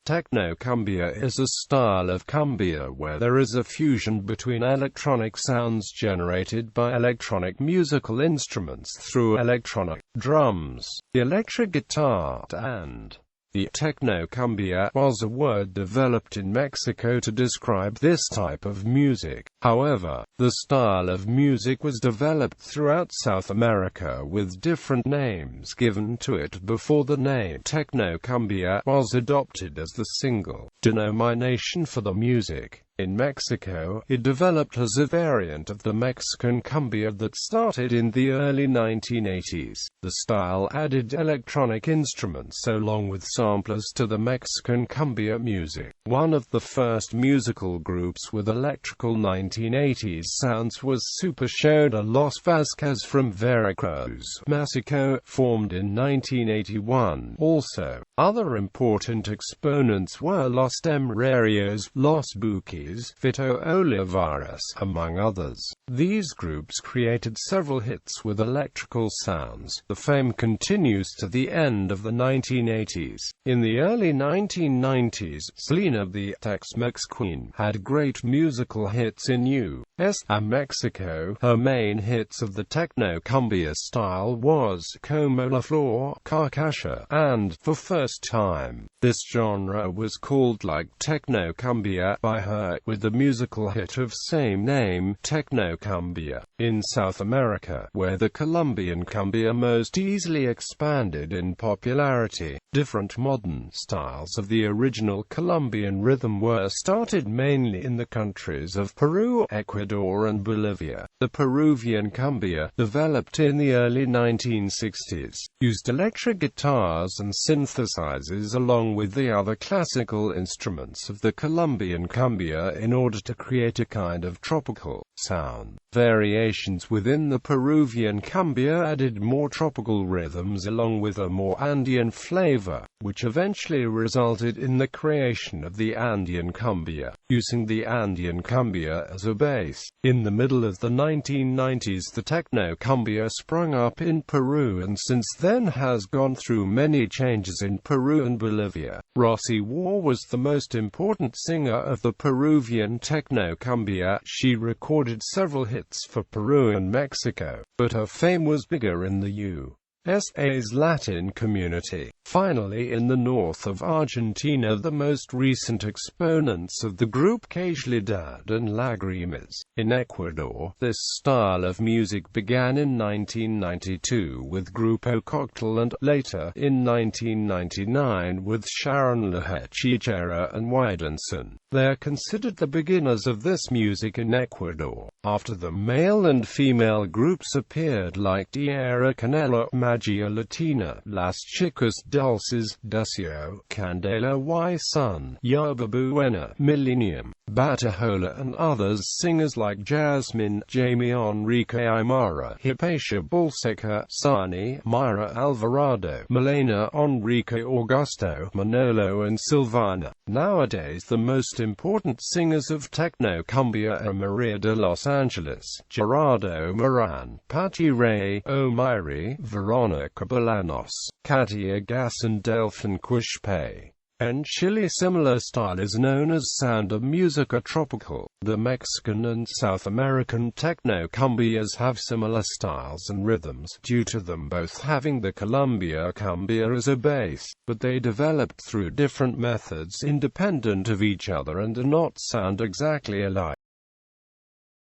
Tecnocumbia is a style of cumbia where there is a fusion between electronic sounds generated by electronic musical instruments through electronic drums, the electric guitar, and the Tecnocumbia was a word developed in Mexico to describe this type of music. However, the style of music was developed throughout South America with different names given to it before the name Tecnocumbia was adopted as the single denomination for the music. In Mexico, it developed as a variant of the Mexican cumbia that started in the early 1980s. The style added electronic instruments along with samplers to the Mexican cumbia music. One of the first musical groups with electrical 1980s sounds was Super Shoda Los Vasquez from Veracruz, Mexico, formed in 1981. Also, other important exponents were Los Temerarios, Los Buquis, Vito Olivares, among others. These groups created several hits with electrical sounds. The fame continues to the end of the 1980s. In the early 1990s, Selena the Tex-Mex Queen had great musical hits in U.S. and Mexico. Her main hits of the Tecnocumbia style was Como la Flor, Carcacha, and For First Time. This genre was called like Tecnocumbia by her, with the musical hit of same name, Tecnocumbia. In South America, where the Colombian cumbia most easily expanded in popularity, different modern styles of the original Colombian rhythm were started mainly in the countries of Peru, Ecuador and Bolivia. The Peruvian cumbia, developed in the early 1960s, used electric guitars and synthesizers along with the other classical instruments of the Colombian cumbia in order to create a kind of tropical sound. Variations within the Peruvian cumbia added more tropical rhythms along with a more Andean flavor, which eventually resulted in the creation of the Andean cumbia, using the Andean cumbia as a base. In the middle of the 1990s, the Tecnocumbia sprung up in Peru and since then has gone through many changes in Peru and Bolivia. Rosy War was the most important singer of the Peruvian Tecnocumbia. She recorded several hits for Peru and Mexico, but her fame was bigger in the USA's Latin community. Finally, in the north of Argentina, the most recent exponents of the group Casualidad and Lágrimas. In Ecuador, this style of music began in 1992 with Grupo Cocktail and, later, in 1999 with Sharon La Hechicera and Widenson. They are considered the beginners of this music in Ecuador. After them, male and female groups appeared like Tierra Canela, Magia Latina, Las Chicas Dulces, Desio, Candela y Son, Yerba Buena, Millennium, Batahola and others. Singers like Jasmine, Jamie Enrique Aymara, Hypatia Balseca, Sani, Myra Alvarado, Milena Enrique Augusto, Manolo and Silvana. Nowadays the most important singers of Tecnocumbia are Maria de Los Angeles, Gerardo Moran, Patti Ray, Omiri, Veronica Bolanos, Katia Gas and Delphin Quishpe. In Chile, similar style is known as Samba Musica Tropical. The Mexican and South American Tecnocumbias have similar styles and rhythms, due to them both having the Colombia cumbia as a base, but they developed through different methods independent of each other and do not sound exactly alike.